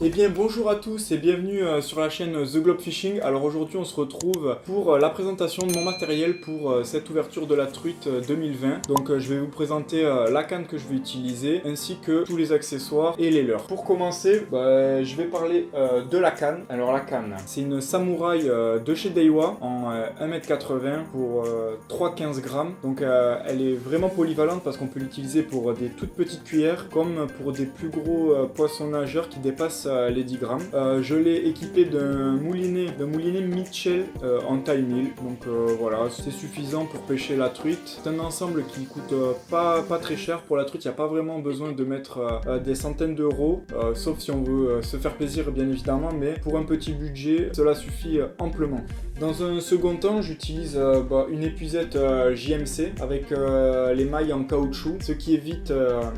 Eh bien bonjour à tous et bienvenue sur la chaîne The Globe Fishing. Alors aujourd'hui on se retrouve pour la présentation de mon matériel pour cette ouverture de la truite 2020. Donc je vais vous présenter la canne que je vais utiliser ainsi que tous les accessoires et les leurres. Pour commencer, je vais parler de la canne. Alors la canne, c'est une Samouraï de chez Daiwa en 1m80 pour 3,15 grammes. Donc elle est vraiment polyvalente parce qu'on peut l'utiliser pour des toutes petites cuillères comme pour des plus gros poissons nageurs qui dépassent les 10 grammes. Je l'ai équipé d'un moulinet Mitchell en taille 1000. Donc voilà, c'est suffisant pour pêcher la truite. C'est un ensemble qui coûte pas très cher pour la truite. Il n'y a pas vraiment besoin de mettre des centaines d'euros, sauf si on veut se faire plaisir bien évidemment, mais pour un petit budget, cela suffit amplement. Dans un second temps, j'utilise une épuisette JMC avec les mailles en caoutchouc, ce qui évite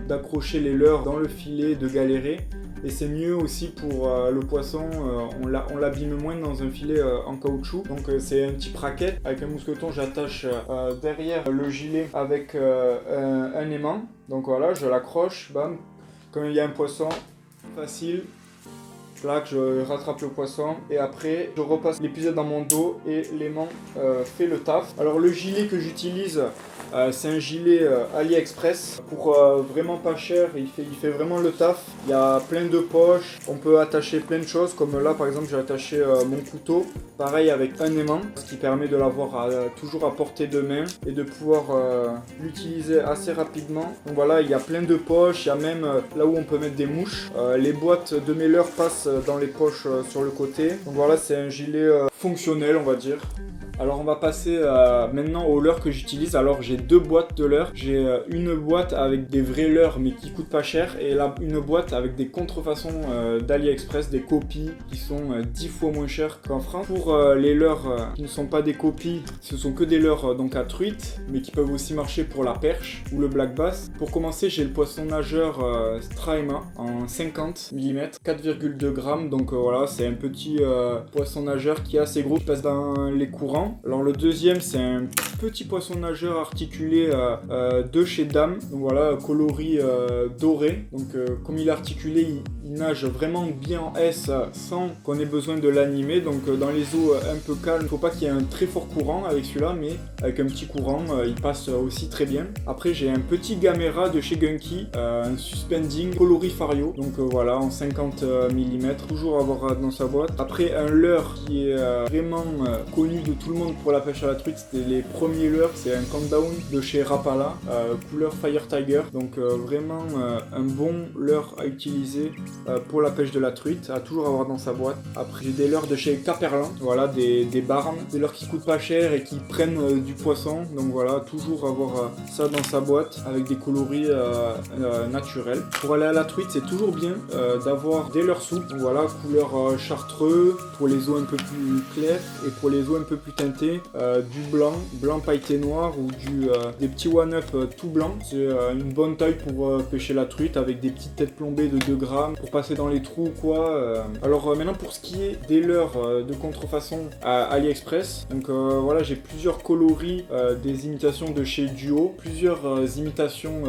d'accrocher les leurres dans le filet, de galérer. Et c'est mieux aussi pour le poisson, on l'abîme moins dans un filet en caoutchouc. Donc c'est un petit bracket avec un mousqueton, j'attache derrière le gilet avec un aimant. Donc voilà, je l'accroche, bam. Quand il y a un poisson, facile. Là, je rattrape le poisson et après je repasse l'épuisette dans mon dos et l'aimant fait le taf. Alors le gilet que j'utilise, c'est un gilet AliExpress pour vraiment pas cher, il fait vraiment le taf. Il y a plein de poches, on peut attacher plein de choses comme là par exemple j'ai attaché mon couteau, pareil avec un aimant, ce qui permet de l'avoir toujours à portée de main et de pouvoir l'utiliser assez rapidement. Donc voilà, il y a plein de poches, il y a même là où on peut mettre des mouches. Les boîtes de mes leurres passent dans les poches sur le côté. Donc voilà, c'est un gilet fonctionnel on va dire. Alors on va passer maintenant aux leurres que j'utilise. Alors j'ai deux boîtes de leurres. J'ai une boîte avec des vrais leurres mais qui coûtent pas cher et là une boîte avec des contrefaçons d'AliExpress, des copies qui sont 10 fois moins chères qu'en France. Pour les leurres qui ne sont pas des copies, ce sont que des leurres donc à truite mais qui peuvent aussi marcher pour la perche ou le black bass. Pour commencer, j'ai le poisson nageur Strima en 50 mm, 4,2 grammes. Donc voilà, c'est un petit poisson nageur qui est assez gros, qui passe dans les courants. Alors le deuxième, c'est un petit poisson nageur articulé de chez Dame. Donc voilà, coloris doré. Donc comme il est articulé, il nage vraiment bien en S sans qu'on ait besoin de l'animer. Donc dans les eaux un peu calmes, il ne faut pas qu'il y ait un très fort courant avec celui-là, mais avec un petit courant, il passe aussi très bien. Après j'ai un petit Gamera de chez Gunky, un suspending coloris Fario. Donc voilà, en 50 mm, toujours avoir dans sa boîte. Après un leurre qui est vraiment connu de tout le monde pour la pêche à la truite, c'était les premiers leurres, c'est un countdown de chez Rapala, couleur Fire Tiger. Donc vraiment un bon leurre à utiliser pour la pêche de la truite, à toujours avoir dans sa boîte. Après j'ai des leurres de chez Caperlin, voilà, des barnes, des leurres qui coûtent pas cher et qui prennent du poisson. Donc voilà, toujours avoir ça dans sa boîte avec des coloris naturels. Pour aller à la truite, c'est toujours bien d'avoir des leurres souples. Donc voilà, couleur chartreux pour les eaux un peu plus claires et pour les eaux un peu plus teintées, du blanc pailleté noir ou des petits one-up tout blanc. C'est une bonne taille pour pêcher la truite avec des petites têtes plombées de 2 grammes pour passer dans les trous ou quoi. Alors maintenant pour ce qui est des leurres de contrefaçon à AliExpress, donc voilà, j'ai plusieurs coloris, des imitations de chez Duo, plusieurs imitations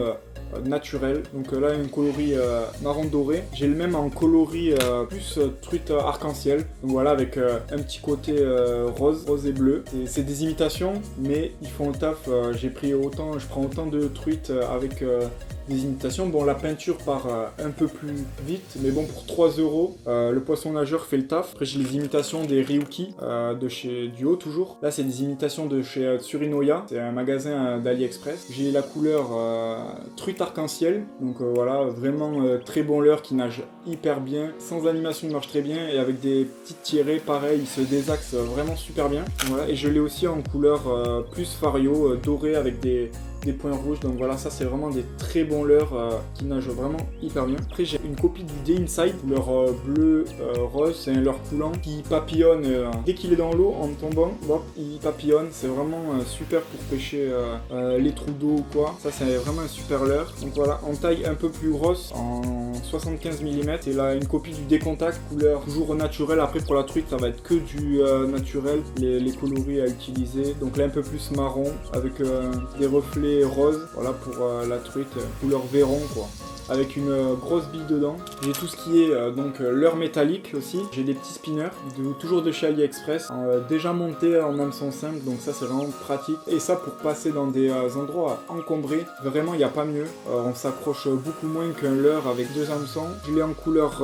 naturel. Donc là un coloris marron doré. J'ai le même en coloris plus truite arc-en-ciel. Donc voilà, avec un petit côté rose et bleu. C'est des imitations mais ils font le taf. Je prends autant de truites avec des imitations. Bon, la peinture part un peu plus vite, mais bon, pour 3 euros, le poisson nageur fait le taf. Après, j'ai les imitations des Ryuki de chez Duo, toujours. Là, c'est des imitations de chez Tsurinoya, c'est un magasin d'AliExpress. J'ai la couleur truite arc-en-ciel, donc voilà, vraiment très bon leurre qui nage hyper bien. Sans animation, il marche très bien, et avec des petites tirées, pareil, il se désaxe vraiment super bien. Voilà, et je l'ai aussi en couleur plus Fario, doré avec des points rouges. Donc voilà, ça c'est vraiment des très bons leurres qui nagent vraiment hyper bien. Après j'ai une copie du Day Inside, couleur bleu rose, c'est un leurre coulant qui papillonne dès qu'il est dans l'eau en tombant, hop, il papillonne. C'est vraiment super pour pêcher les trous d'eau ou quoi. Ça c'est vraiment un super leurre. Donc voilà, en taille un peu plus grosse, en 75 mm. Et là une copie du Décontact, couleur toujours naturelle. Après pour la truite ça va être que du naturel, les coloris à utiliser. Donc là un peu plus marron avec des reflets rose, voilà, pour la truite, couleur Véron quoi. avec une grosse bille dedans. J'ai tout ce qui est donc leurre métallique aussi. J'ai des petits spinners, toujours de chez AliExpress, déjà montés en hameçon simple, donc ça c'est vraiment pratique. Et ça pour passer dans des endroits encombrés, vraiment il n'y a pas mieux. On s'accroche beaucoup moins qu'un leurre avec 2 hameçons. Je l'ai en couleur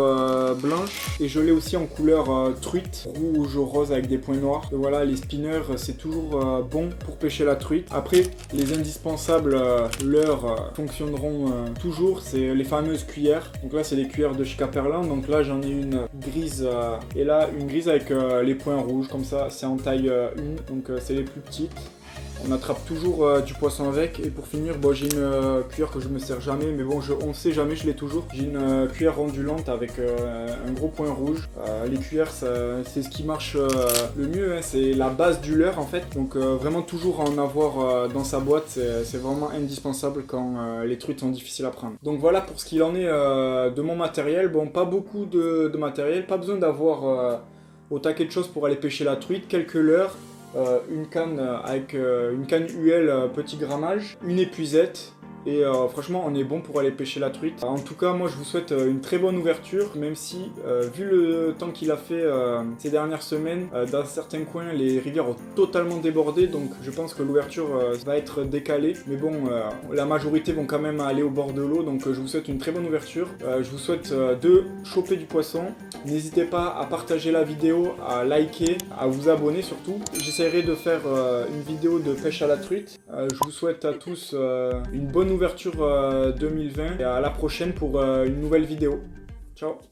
blanche et je l'ai aussi en couleur truite, rouge, rose avec des points noirs. Et voilà, les spinners c'est toujours bon pour pêcher la truite. Après, les indispensables leurres fonctionneront toujours, c'est les fameuses cuillères. Donc là c'est des cuillères de Chica Perlin, donc là j'en ai une grise et là une grise avec les points rouges, comme ça c'est en taille 1, donc c'est les plus petites. On attrape toujours du poisson avec. Et pour finir, bon, j'ai une cuillère que je me sers jamais, mais bon, on sait jamais, je l'ai toujours. J'ai une cuillère ondulante avec un gros point rouge. Les cuillères, c'est ce qui marche le mieux, hein. C'est la base du leurre en fait. Donc vraiment toujours en avoir dans sa boîte, c'est vraiment indispensable quand les truites sont difficiles à prendre. Donc voilà pour ce qu'il en est de mon matériel. Bon, pas beaucoup de matériel, pas besoin d'avoir au taquet de choses pour aller pêcher la truite, quelques leurres. Une canne avec une canne UL petit grammage, une épuisette et franchement on est bon pour aller pêcher la truite. En tout cas moi je vous souhaite une très bonne ouverture, même si vu le temps qu'il a fait ces dernières semaines, dans certains coins les rivières ont totalement débordé, donc je pense que l'ouverture va être décalée, mais bon la majorité vont quand même aller au bord de l'eau, donc je vous souhaite une très bonne ouverture. Je vous souhaite de choper du poisson. N'hésitez pas à partager la vidéo, à liker, à vous abonner surtout. J'essaierai de faire une vidéo de pêche à la truite. Je vous souhaite à tous une bonne ouverture 2020 et à la prochaine pour une nouvelle vidéo. Ciao!